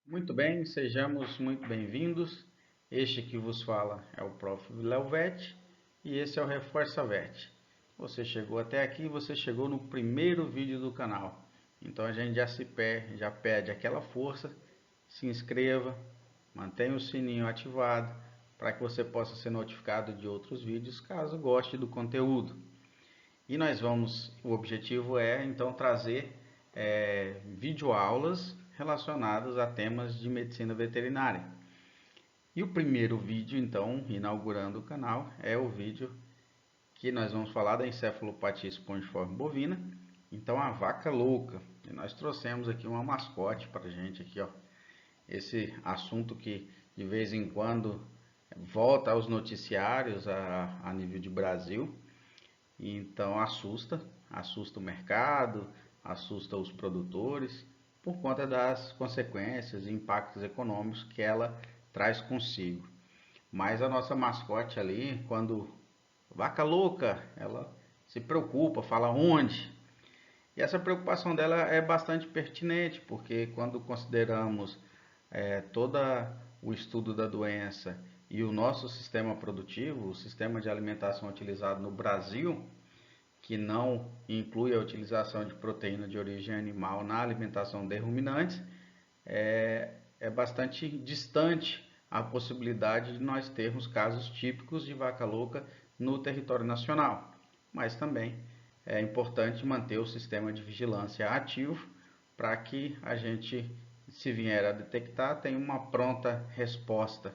Muito bem, sejamos muito bem-vindos. Este que vos fala é o Prof. Léo Vet e esse é o Reforça Vet. Você chegou até aqui, você chegou no primeiro vídeo do canal. Então a gente já pede aquela força, se inscreva, mantenha o sininho ativado para que você possa ser notificado de outros vídeos caso goste do conteúdo. E o objetivo é então trazer videoaulas relacionadas a temas de medicina veterinária. E o primeiro vídeo, então, inaugurando o canal, é o vídeo que nós vamos falar da encefalopatia espongiforme bovina, então a vaca louca. E nós trouxemos aqui uma mascote para a gente aqui, ó. Esse assunto que de vez em quando volta aos noticiários a nível de Brasil. Então assusta o mercado, assusta os produtores, por conta das consequências e impactos econômicos que ela traz consigo. Mas a nossa mascote ali, quando vaca louca, ela se preocupa, fala onde. E essa preocupação dela é bastante pertinente, porque quando consideramos todo o estudo da doença e o nosso sistema produtivo, o sistema de alimentação utilizado no Brasil, que não inclui a utilização de proteína de origem animal na alimentação de ruminantes, é bastante distante a possibilidade de nós termos casos típicos de vaca louca no território nacional. Mas também é importante manter o sistema de vigilância ativo para que a gente, se vier a detectar, tenha uma pronta resposta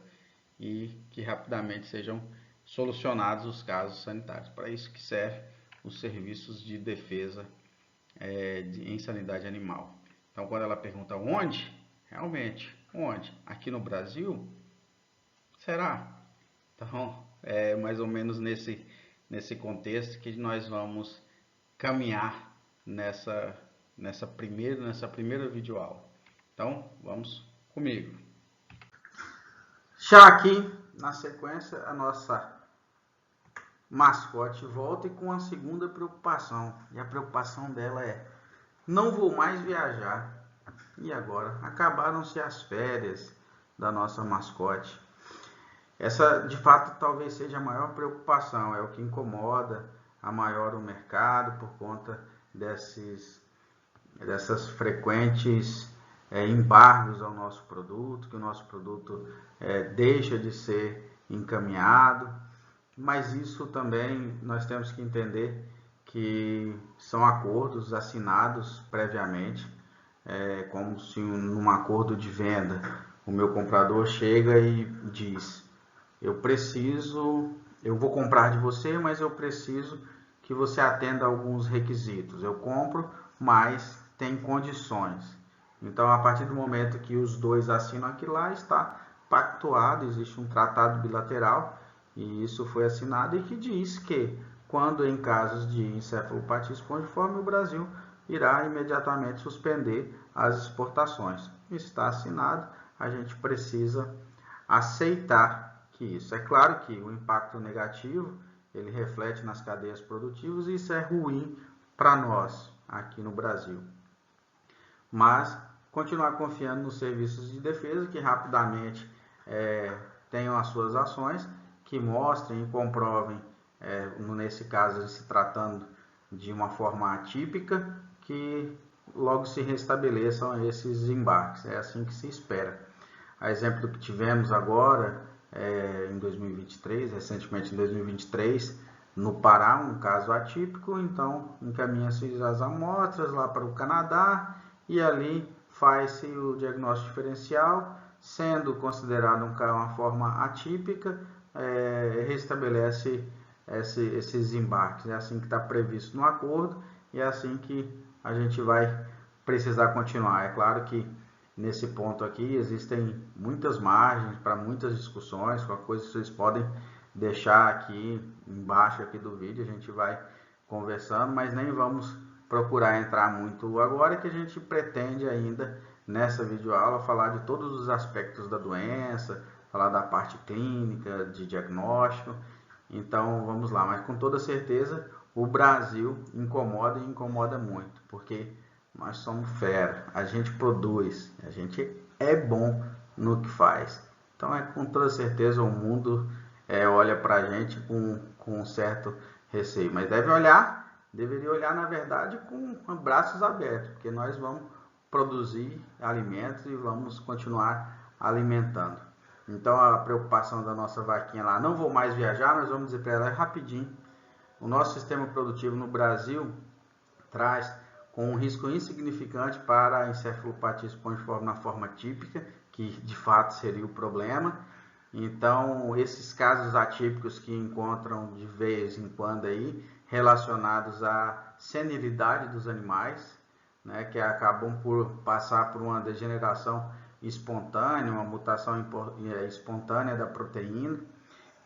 e que rapidamente sejam solucionados os casos sanitários. Para isso que serve os serviços de defesa em sanidade animal. Então, quando ela pergunta onde, realmente, onde? Aqui no Brasil? Será? Então, é mais ou menos nesse contexto que nós vamos caminhar nessa primeira videoaula. Então, vamos comigo. Já aqui, na sequência, a nossa mascote volta e com a segunda preocupação. E a preocupação dela é: não vou mais viajar. E agora? Acabaram-se as férias da nossa mascote. Essa, de fato, talvez seja a maior preocupação, é o que incomoda a maior o mercado por conta dessas frequentes embargos ao nosso produto, que o nosso produto deixa de ser encaminhado. Mas isso também nós temos que entender que são acordos assinados previamente, como se num acordo de venda o meu comprador chega e diz: eu vou comprar de você, mas eu preciso que você atenda a alguns requisitos. Eu compro, mas tem condições. Então, a partir do momento que os dois assinam aquilo lá, está pactuado, existe um tratado bilateral, e isso foi assinado, e que diz que, quando em casos de encefalopatia espongiforme, o Brasil irá imediatamente suspender as exportações. Isso está assinado, a gente precisa aceitar que isso. É claro que o impacto negativo, ele reflete nas cadeias produtivas, e isso é ruim para nós aqui no Brasil. Mas continuar confiando nos serviços de defesa, que rapidamente tenham as suas ações, que mostrem e comprovem, nesse caso se tratando de uma forma atípica, que logo se restabeleçam esses embarques. É assim que se espera. A exemplo do que tivemos agora em 2023, recentemente em 2023, no Pará, um caso atípico, então encaminha-se as amostras lá para o Canadá e ali faz-se o diagnóstico diferencial, sendo considerado uma forma atípica, restabelece esses embarques. É assim que está previsto no acordo e é assim que a gente vai precisar continuar. É claro que nesse ponto aqui existem muitas margens para muitas discussões, qualquer coisa que vocês podem deixar aqui embaixo aqui do vídeo, a gente vai conversando, mas nem vamos procurar entrar muito agora, que a gente pretende ainda nessa videoaula falar de todos os aspectos da doença, falar da parte clínica, de diagnóstico. Então vamos lá, mas com toda certeza o Brasil incomoda e incomoda muito, porque nós somos fera, a gente produz, a gente é bom no que faz. Então com toda certeza o mundo olha para a gente com um certo receio, mas deveria olhar na verdade com braços abertos, porque nós vamos produzir alimentos e vamos continuar alimentando. Então a preocupação da nossa vaquinha lá, não vou mais viajar, nós vamos dizer para ela rapidinho, o nosso sistema produtivo no Brasil traz com um risco insignificante para a encefalopatia espongiforme na forma típica, que de fato seria o problema. Então, esses casos atípicos que encontram de vez em quando aí, relacionados à senilidade dos animais, né, que acabam por passar por uma degeneração espontânea, uma mutação espontânea da proteína,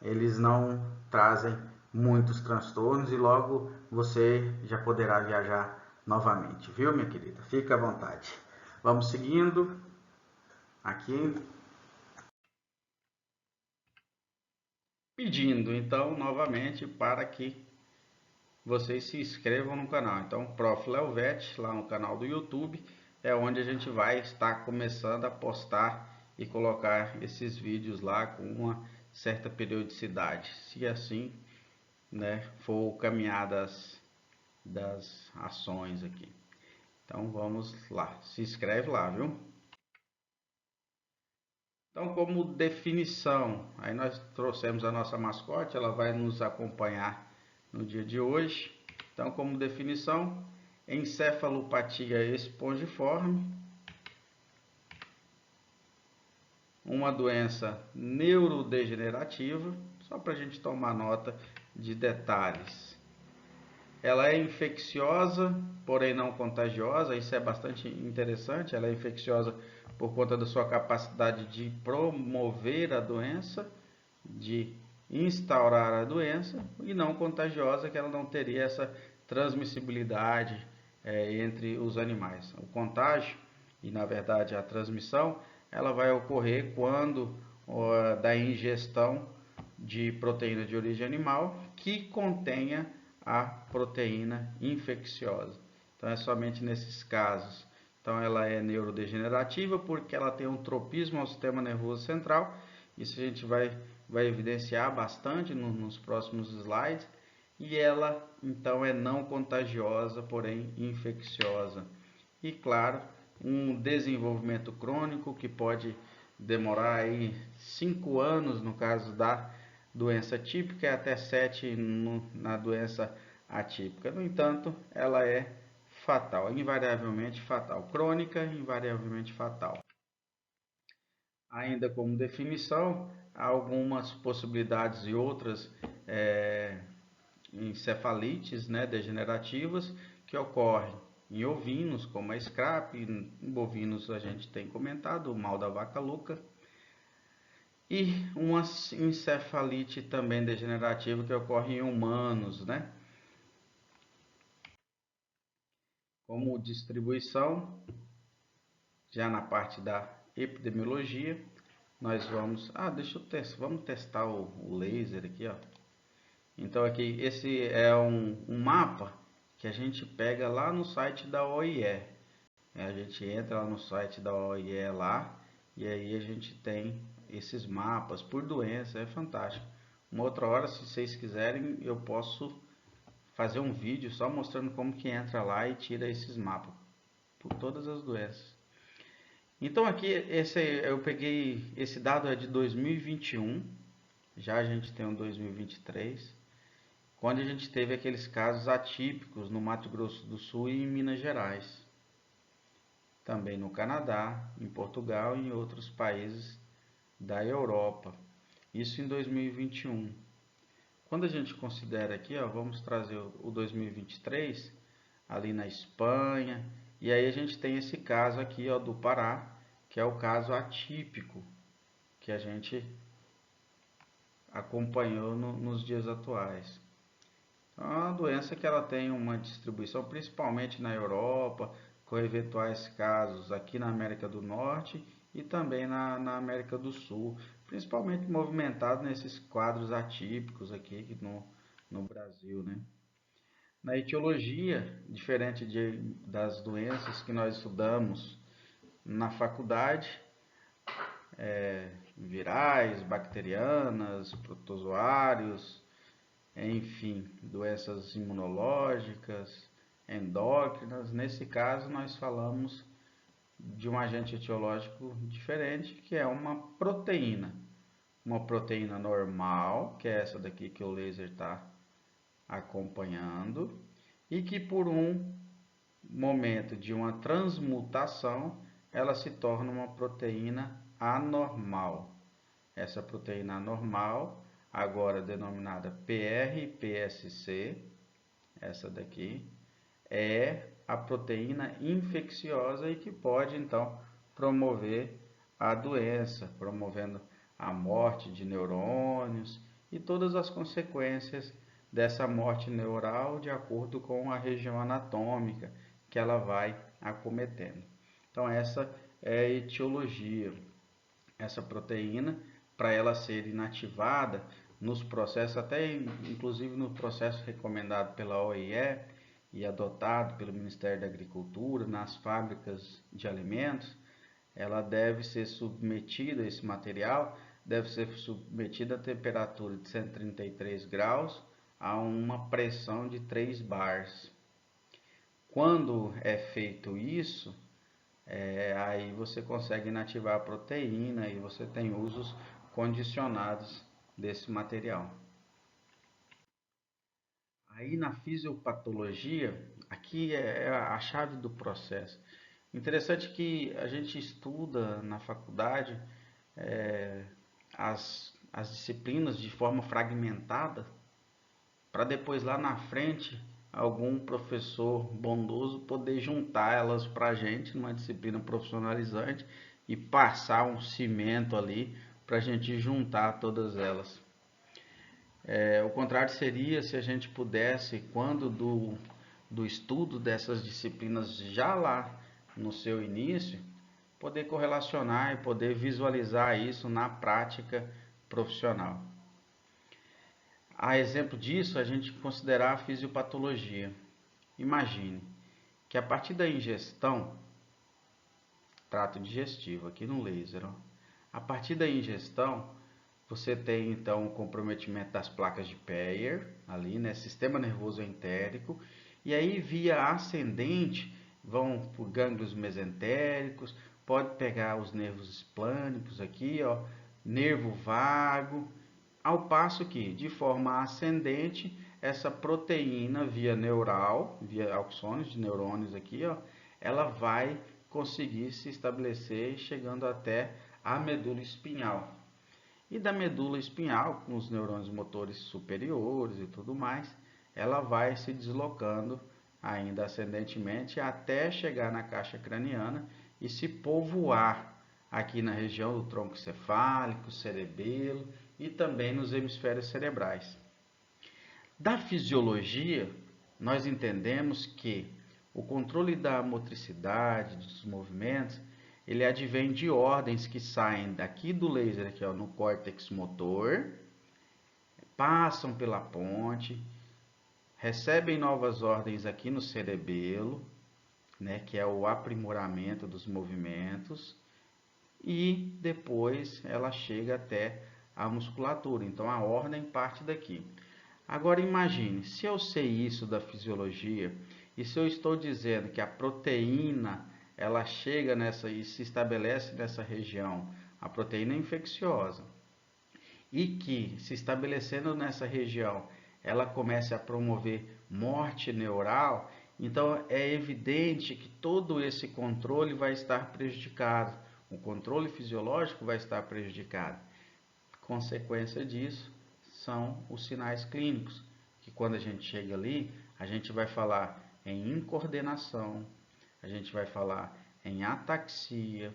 eles não trazem muitos transtornos e logo você já poderá viajar novamente, viu, minha querida? Fica à vontade. Vamos seguindo aqui. Pedindo, então, novamente, para que vocês se inscrevam no canal. Então, Prof. Léo Vet, lá no canal do YouTube, é onde a gente vai estar começando a postar e colocar esses vídeos lá com uma certa periodicidade, se assim, né, for o caminhar das ações aqui. Então vamos lá, se inscreve lá, viu? Então, como definição, aí nós trouxemos a nossa mascote, ela vai nos acompanhar no dia de hoje. Então, como definição, encefalopatia espongiforme, uma doença neurodegenerativa, só para a gente tomar nota de detalhes. Ela é infecciosa, porém não contagiosa, isso é bastante interessante. Ela é infecciosa por conta da sua capacidade de promover a doença, de instaurar a doença, e não contagiosa, que ela não teria essa transmissibilidade entre os animais. O contágio e, na verdade, a transmissão, ela vai ocorrer quando da ingestão de proteína de origem animal que contenha a proteína infecciosa. Então é somente nesses casos. Então ela é neurodegenerativa porque ela tem um tropismo ao sistema nervoso central. Isso a gente vai evidenciar bastante nos próximos slides. E ela então é não contagiosa, porém infecciosa. E claro, um desenvolvimento crônico que pode demorar aí 5 anos no caso da doença típica e até 7 na doença atípica. No entanto, ela é fatal, invariavelmente fatal. Crônica, invariavelmente fatal. Ainda como definição, há algumas possibilidades e outras encefalites, né, degenerativas que ocorrem em ovinos, como a SCRAP, em bovinos a gente tem comentado, o mal da vaca louca, e uma encefalite também degenerativa que ocorre em humanos, né? Como distribuição, já na parte da epidemiologia, nós vamos... vamos testar o laser aqui, ó. Então aqui, esse é um mapa que a gente pega lá no site da OIE. A gente entra lá no site da OIE lá, e aí a gente tem esses mapas por doença, é fantástico. Uma outra hora, se vocês quiserem, eu posso fazer um vídeo só mostrando como que entra lá e tira esses mapas por todas as doenças. Então aqui eu peguei esse dado é de 2021, já a gente tem um 2023, quando a gente teve aqueles casos atípicos no Mato Grosso do Sul e em Minas Gerais. Também no Canadá, em Portugal e em outros países da Europa. Isso em 2021. Quando a gente considera aqui, ó, vamos trazer o 2023, ali na Espanha, e aí a gente tem esse caso aqui, ó, do Pará, que é o caso atípico que a gente acompanhou nos dias atuais. Então, é uma doença que ela tem uma distribuição principalmente na Europa, com eventuais casos aqui na América do Norte e também na América do Sul, principalmente movimentado nesses quadros atípicos aqui no Brasil, né? Na etiologia, diferente das doenças que nós estudamos na faculdade, virais, bacterianas, protozoários, enfim, doenças imunológicas, endócrinas. Nesse caso, nós falamos de um agente etiológico diferente, que é uma proteína. Uma proteína normal, que é essa daqui que o laser está acompanhando, e que por um momento de uma transmutação, ela se torna uma proteína anormal. Essa proteína anormal, agora denominada PRPSC, essa daqui, é a proteína infecciosa e que pode então promover a doença, promovendo a morte de neurônios e todas as consequências dessa morte neural de acordo com a região anatômica que ela vai acometendo. Então essa é a etiologia. Essa proteína, para ela ser inativada nos processos, até inclusive no processo recomendado pela OIE e adotado pelo Ministério da Agricultura, nas fábricas de alimentos, ela deve ser submetida, esse material deve ser submetido a temperatura de 133 graus a uma pressão de 3 bars. Quando é feito isso, aí você consegue inativar a proteína e você tem usos condicionados desse material. Aí na fisiopatologia, aqui é a chave do processo. Interessante que a gente estuda na faculdade as disciplinas de forma fragmentada, para depois lá na frente algum professor bondoso poder juntar elas para a gente numa disciplina profissionalizante e passar um cimento ali para a gente juntar todas elas. O contrário seria se a gente pudesse, quando do estudo dessas disciplinas já lá no seu início, poder correlacionar e poder visualizar isso na prática profissional. A exemplo disso, a gente considerar a fisiopatologia. Imagine que a partir da ingestão, trato digestivo aqui no laser, ó, a partir da ingestão, você tem então o comprometimento das placas de Peyer, ali, né, sistema nervoso entérico, e aí via ascendente vão por gânglios mesentéricos, pode pegar os nervos esplânicos aqui, ó, nervo vago, ao passo que, de forma ascendente, essa proteína via neural, via axônios de neurônios aqui, ó, ela vai conseguir se estabelecer chegando até a medula espinhal. E da medula espinhal, com os neurônios motores superiores e tudo mais, ela vai se deslocando ainda ascendentemente até chegar na caixa craniana e se povoar aqui na região do tronco cefálico, cerebelo e também nos hemisférios cerebrais. Da fisiologia, nós entendemos que o controle da motricidade, dos movimentos, ele advém de ordens que saem daqui do laser, aqui, ó, no córtex motor, passam pela ponte, recebem novas ordens aqui no cerebelo, né, que é o aprimoramento dos movimentos, e depois ela chega até a musculatura. Então a ordem parte daqui. Agora imagine, se eu sei isso da fisiologia, e se eu estou dizendo que a proteína ela chega nessa e se estabelece nessa região, a proteína infecciosa, e que se estabelecendo nessa região, ela começa a promover morte neural, então é evidente que todo esse controle vai estar prejudicado, o controle fisiológico vai estar prejudicado. Consequência disso são os sinais clínicos, que quando a gente chega ali, a gente vai falar em incoordenação, a gente vai falar em ataxia,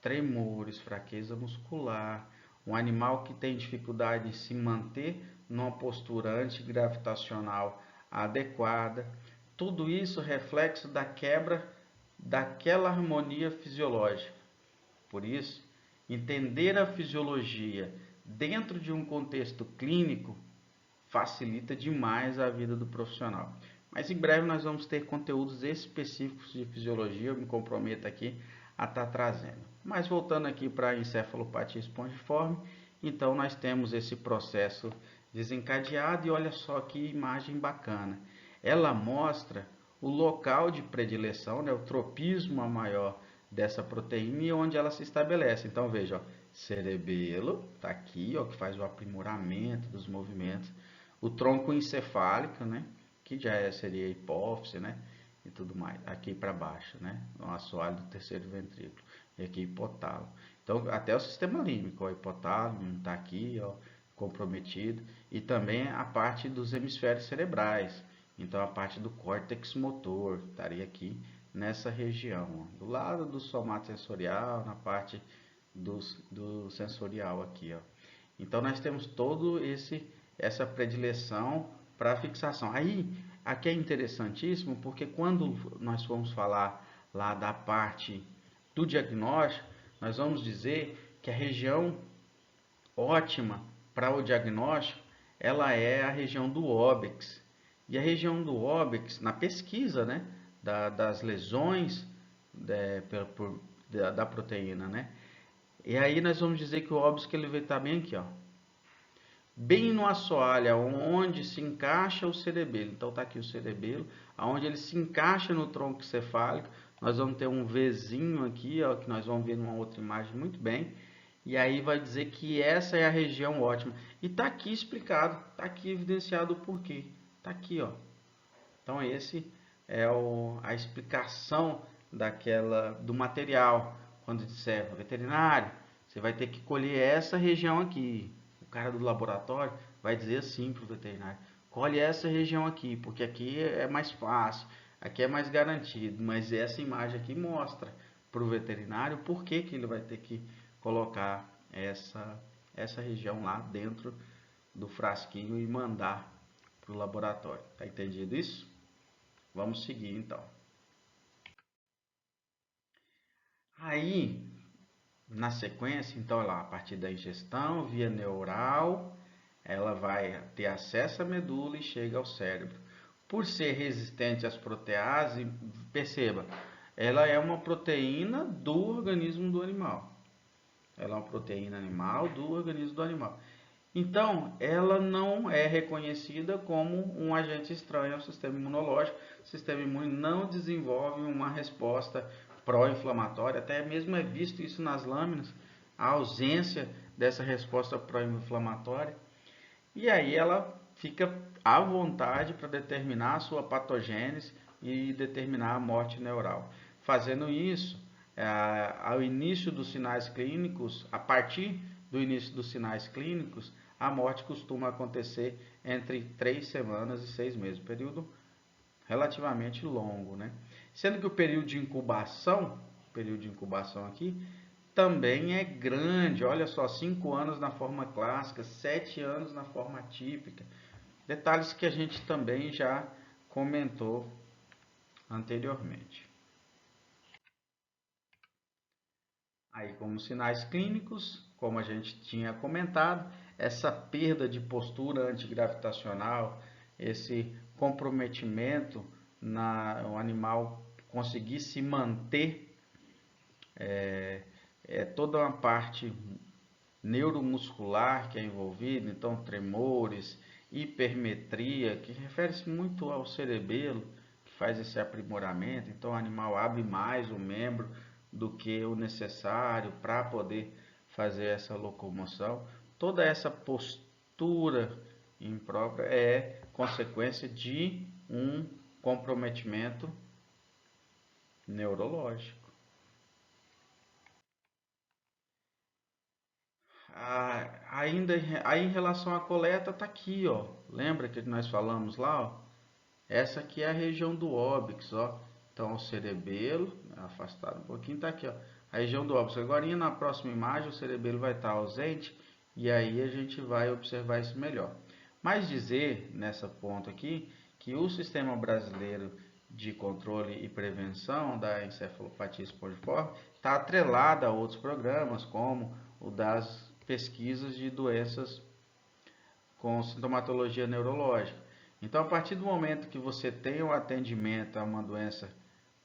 tremores, fraqueza muscular, um animal que tem dificuldade em se manter numa postura antigravitacional adequada. Tudo isso é reflexo da quebra daquela harmonia fisiológica. Por isso, entender a fisiologia dentro de um contexto clínico facilita demais a vida do profissional. Mas em breve nós vamos ter conteúdos específicos de fisiologia, eu me comprometo aqui a estar trazendo. Mas voltando aqui para a encefalopatia espongiforme, então nós temos esse processo desencadeado e olha só que imagem bacana. Ela mostra o local de predileção, né, o tropismo maior dessa proteína e onde ela se estabelece. Então veja, ó, cerebelo está aqui, ó, que faz o aprimoramento dos movimentos. O tronco encefálico, né, que já seria a hipófise, né, e tudo mais, aqui para baixo, né, o assoalho do terceiro ventrículo, e aqui hipotálamo. Então até o sistema límbico, o hipotálamo está aqui, ó, comprometido, e também a parte dos hemisférios cerebrais. Então a parte do córtex motor estaria aqui nessa região, ó, do lado do somato sensorial, na parte do sensorial aqui, ó. Então nós temos todo essa predileção para fixação. Aí aqui é interessantíssimo porque quando nós formos falar lá da parte do diagnóstico, nós vamos dizer que a região ótima para o diagnóstico, ela é a região do óbex. E a região do óbex, na pesquisa, né, das lesões da proteína, né? E aí nós vamos dizer que o óbex que ele vai estar bem aqui, ó, bem no assoalho, onde se encaixa o cerebelo. Então tá aqui o cerebelo, aonde ele se encaixa no tronco cefálico. Nós vamos ter um Vzinho aqui, ó, que nós vamos ver numa outra imagem muito bem. E aí vai dizer que essa é a região ótima. E tá aqui explicado, tá aqui evidenciado o porquê. Tá aqui, ó. Então esse é a explicação do material. Quando disser veterinário, você vai ter que colher essa região aqui. O cara do laboratório vai dizer assim para o veterinário: colhe essa região aqui, porque aqui é mais fácil, aqui é mais garantido. Mas essa imagem aqui mostra para o veterinário por que ele vai ter que colocar essa região lá dentro do frasquinho e mandar para o laboratório. Tá entendido isso? Vamos seguir então. Aí, na sequência, então, lá, a partir da ingestão via neural, ela vai ter acesso à medula e chega ao cérebro. Por ser resistente às proteases, perceba, ela é uma proteína do organismo do animal. Ela é uma proteína animal do organismo do animal. Então, ela não é reconhecida como um agente estranho ao sistema imunológico. O sistema imune não desenvolve uma resposta pró-inflamatória, até mesmo é visto isso nas lâminas, a ausência dessa resposta pró-inflamatória. E aí ela fica à vontade para determinar a sua patogênese e determinar a morte neural. Fazendo isso, ao início dos sinais clínicos, a partir do início dos sinais clínicos, a morte costuma acontecer entre 3 semanas e 6 meses, período relativamente longo, né? Sendo que o período de incubação aqui, também é grande. Olha só, 5 anos na forma clássica, 7 anos na forma típica. Detalhes que a gente também já comentou anteriormente. Aí, como sinais clínicos, como a gente tinha comentado, essa perda de postura antigravitacional, esse comprometimento o animal conseguir se manter, toda uma parte neuromuscular que é envolvida, então tremores, hipermetria, que refere-se muito ao cerebelo, que faz esse aprimoramento. Então o animal abre mais o membro do que o necessário para poder fazer essa locomoção. Toda essa postura imprópria é consequência de um comprometimento neurológico. Ainda aí em relação à coleta, tá aqui, ó. Lembra que nós falamos lá, ó? Essa aqui é a região do óbix, ó. Então o cerebelo, afastado um pouquinho, tá aqui, ó. A região do óbix. Agora na próxima imagem o cerebelo vai estar ausente e aí a gente vai observar isso melhor. Mas dizer nessa ponto aqui que o Sistema Brasileiro de Controle e Prevenção da Encefalopatia Espongiforme está atrelado a outros programas como o das pesquisas de doenças com sintomatologia neurológica. Então, a partir do momento que você tem um atendimento a uma doença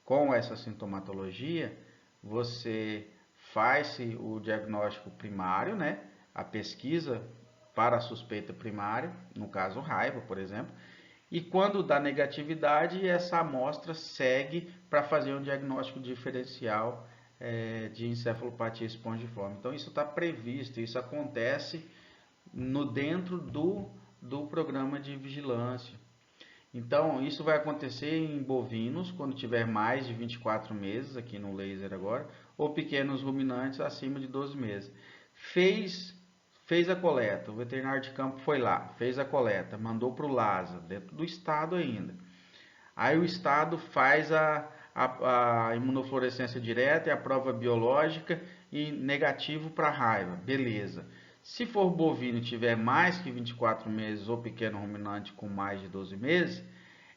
com essa sintomatologia, você faz o diagnóstico primário, né? A pesquisa para a suspeita primária, no caso raiva, por exemplo, e quando dá negatividade, essa amostra segue para fazer um diagnóstico diferencial de encefalopatia espongiforme. Então, isso está previsto, isso acontece dentro do programa de vigilância. Então, isso vai acontecer em bovinos, quando tiver mais de 24 meses, aqui no laser agora, ou pequenos ruminantes acima de 12 meses. Fez a coleta, o veterinário de campo foi lá, fez a coleta, mandou para o LASA, dentro do estado ainda. Aí o estado faz a imunofluorescência direta e a prova biológica e negativo para raiva, beleza. Se for bovino e tiver mais que 24 meses ou pequeno ruminante com mais de 12 meses,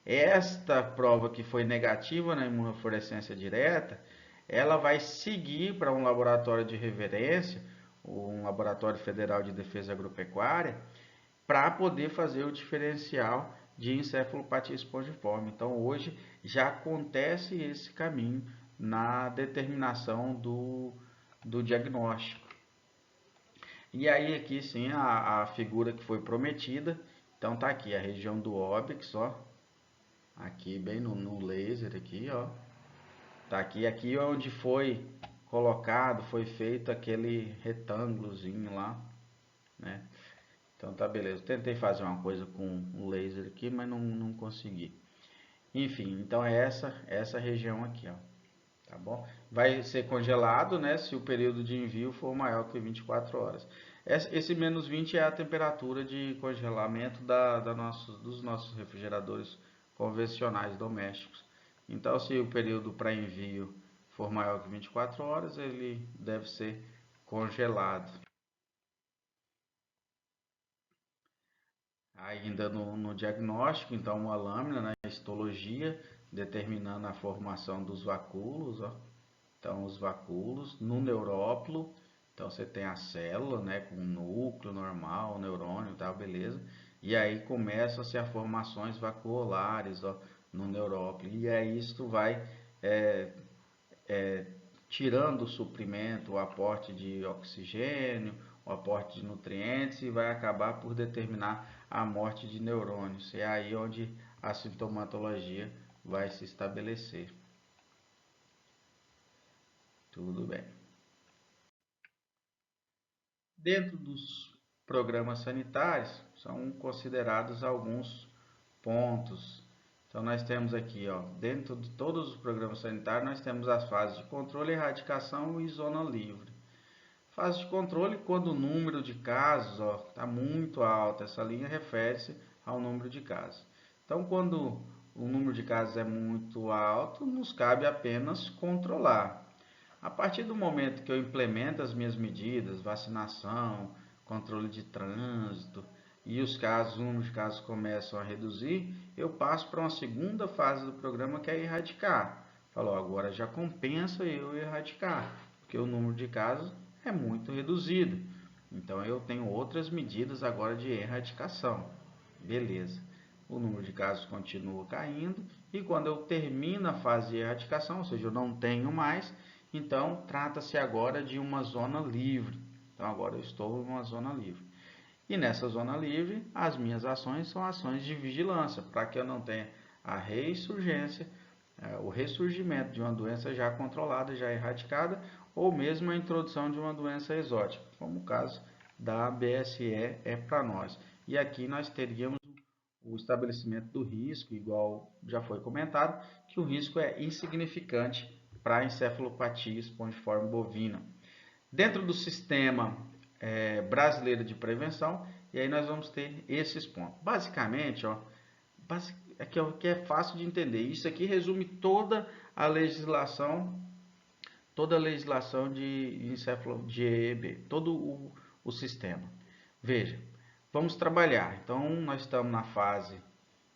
esta prova que foi negativa na imunofluorescência direta, ela vai seguir para um laboratório de referência, um laboratório federal de defesa agropecuária, para poder fazer o diferencial de encefalopatia espongiforme. Então, hoje já acontece esse caminho na determinação do diagnóstico. E aí aqui sim a figura que foi prometida. Então tá aqui a região do óbix, ó. Aqui bem no laser aqui, ó. Tá aqui onde foi colocado, foi feito aquele retângulozinho lá, né? Então tá beleza. Tentei fazer uma coisa com o laser aqui, mas não consegui. Enfim, então é essa região aqui, ó. Tá bom? Vai ser congelado, né, se o período de envio for maior que 24 horas. Esse menos 20 é a temperatura de congelamento dos nossos refrigeradores convencionais domésticos. Então, se o período para envio for maior que 24 horas, ele deve ser congelado. Ainda no diagnóstico, então, uma lâmina, né, histologia, determinando a formação dos vacúolos, ó. Então, os vacúolos no neurópilo, então você tem a célula, né, com núcleo normal, neurônio e tal, beleza. E aí começam-se as formações vacuolares, ó, no neurópilo. E aí isso vai é, tirando o suprimento, o aporte de oxigênio, o aporte de nutrientes e vai acabar por determinar a morte de neurônios. É aí onde a sintomatologia vai se estabelecer. Tudo bem. Dentro dos programas sanitários, são considerados alguns pontos. Então, nós temos aqui, ó, dentro de todos os programas sanitários, nós temos as fases de controle, erradicação e zona livre. Fase de controle, quando o número de casos está muito alto, essa linha refere-se ao número de casos. Então, quando o número de casos é muito alto, nos cabe apenas controlar. A partir do momento que eu implemento as minhas medidas, vacinação, controle de trânsito, e o número de casos começam a reduzir, eu passo para uma segunda fase do programa que é erradicar. Falou, agora já compensa eu erradicar, porque o número de casos é muito reduzido. Então eu tenho outras medidas agora de erradicação. Beleza. O número de casos continua caindo e quando eu termino a fase de erradicação, ou seja, eu não tenho mais, então trata-se agora de uma zona livre. Então agora eu estou em uma zona livre. E nessa zona livre, as minhas ações são ações de vigilância, para que eu não tenha a ressurgência, o ressurgimento de uma doença já controlada, já erradicada, ou mesmo a introdução de uma doença exótica, como o caso da BSE é para nós. E aqui nós teríamos o estabelecimento do risco, igual já foi comentado, que o risco é insignificante para a encefalopatia espongiforme bovina. Dentro do sistema brasileiro de prevenção, e aí nós vamos ter esses pontos. Basicamente, ó, aqui é o que é fácil de entender. Isso aqui resume toda a legislação de EEB, todo o sistema. Veja, vamos trabalhar. Então, nós estamos na fase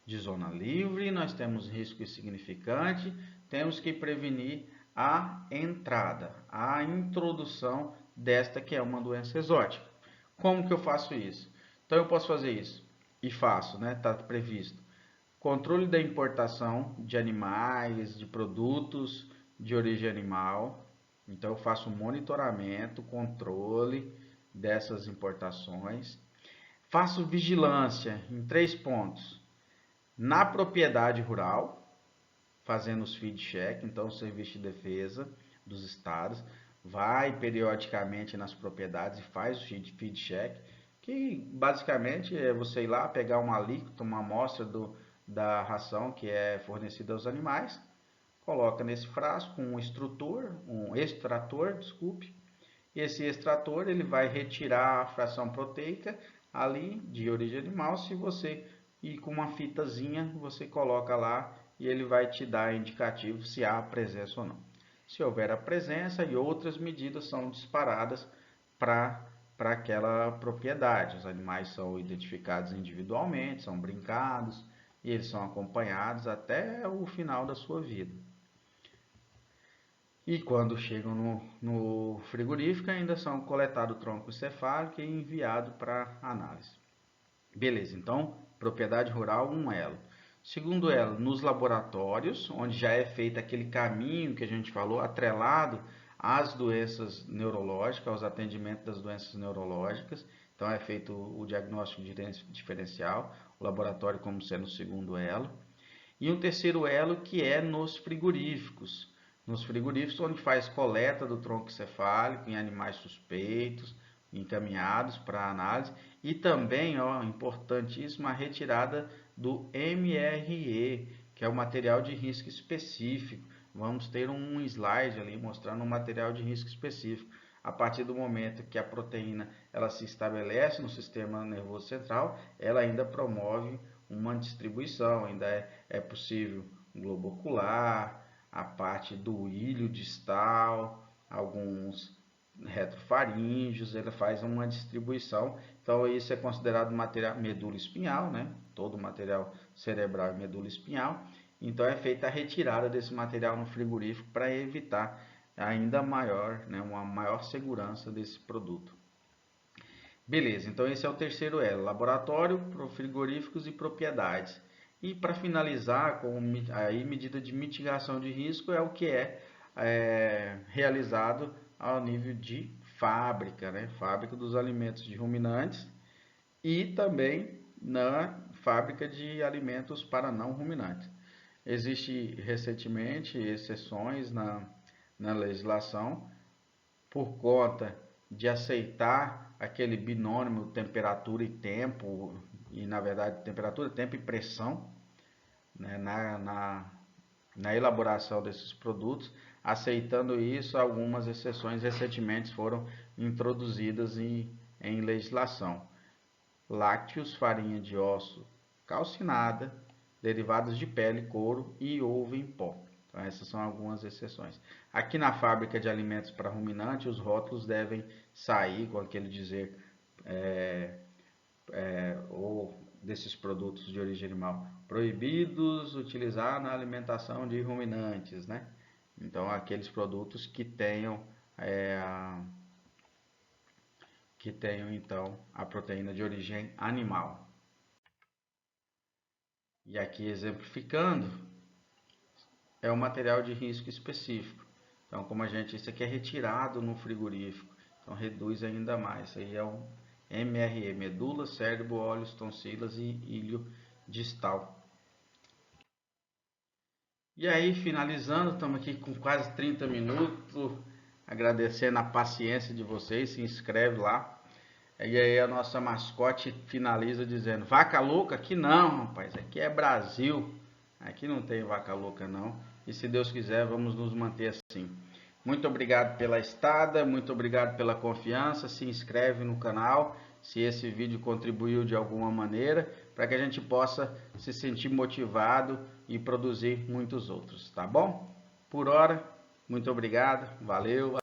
de zona livre, nós temos risco insignificante, temos que prevenir a entrada, a introdução desta que é uma doença exótica. Como que eu faço isso? Então, eu posso fazer isso, e faço, né? Está previsto. controle da importação de animais, de produtos de origem animal. Então eu faço monitoramento, controle dessas importações. Faço vigilância em 3 pontos. Na propriedade rural, fazendo os feed check, então o Serviço de Defesa dos Estados vai periodicamente nas propriedades e faz o feed check, que basicamente é você ir lá, pegar uma alíquota, uma amostra da ração que é fornecida aos animais, coloca nesse frasco um extrator, desculpe, e esse extrator ele vai retirar a fração proteica ali de origem animal. Se você ir com uma fitazinha, você coloca lá e ele vai te dar indicativo se há presença ou não. Se houver a presença, e outras medidas são disparadas para aquela propriedade. Os animais são identificados individualmente, são brincados e eles são acompanhados até o final da sua vida. E quando chegam no frigorífico, ainda são coletados o tronco encefálico e enviado para análise. Beleza, então, propriedade rural, um elo. Segundo elo, nos laboratórios, onde já é feito aquele caminho que a gente falou, atrelado às doenças neurológicas, aos atendimentos das doenças neurológicas. Então, é feito o diagnóstico diferencial, o laboratório como sendo o segundo elo. E um terceiro elo que é nos frigoríficos. Nos frigoríficos, onde faz coleta do tronco encefálico em animais suspeitos, encaminhados para análise, e também, importantíssima, a retirada do MRE, que é o material de risco específico. Vamos ter um slide ali mostrando um material de risco específico. A partir do momento que a proteína ela se estabelece no sistema nervoso central, ela ainda promove uma distribuição, ainda é possível um globo ocular, a parte do ilho distal, alguns retrofaríngeos, ele faz uma distribuição. Então isso é considerado material medula espinhal, né? Todo o material cerebral é medula espinhal. Então é feita a retirada desse material no frigorífico para evitar ainda maior, né, uma maior segurança desse produto. Beleza, então esse é o terceiro elo, laboratório, frigoríficos e propriedades. E para finalizar, com aí medida de mitigação de risco é o que é realizado ao nível de fábrica, né? Fábrica dos alimentos de ruminantes e também na fábrica de alimentos para não ruminantes. Existe recentemente exceções na legislação por conta de aceitar aquele binômio temperatura e tempo, e na verdade temperatura, tempo e pressão, né, na elaboração desses produtos. Aceitando isso, algumas exceções recentemente foram introduzidas em legislação. Lácteos, farinha de osso calcinada, derivados de pele, couro e ovo em pó. Então, essas são algumas exceções. Aqui na fábrica de alimentos para ruminante, os rótulos devem sair com aquele dizer ou desses produtos de origem animal proibidos utilizar na alimentação de ruminantes, né? Então, aqueles produtos que tenham então a proteína de origem animal. E aqui exemplificando, é um material de risco específico. Então, como isso aqui é retirado no frigorífico, então reduz ainda mais. Isso aí é o MRE, medula, cérebro, olhos, tonsilas e ilho distal. E aí, finalizando, estamos aqui com quase 30 minutos, agradecendo a paciência de vocês, se inscreve lá. E aí a nossa mascote finaliza dizendo, vaca louca? Aqui não, rapaz, aqui é Brasil, aqui não tem vaca louca não, e se Deus quiser vamos nos manter assim. Muito obrigado pela estada, muito obrigado pela confiança, se inscreve no canal, se esse vídeo contribuiu de alguma maneira, para que a gente possa se sentir motivado e produzir muitos outros, tá bom? Por hora, muito obrigado, valeu!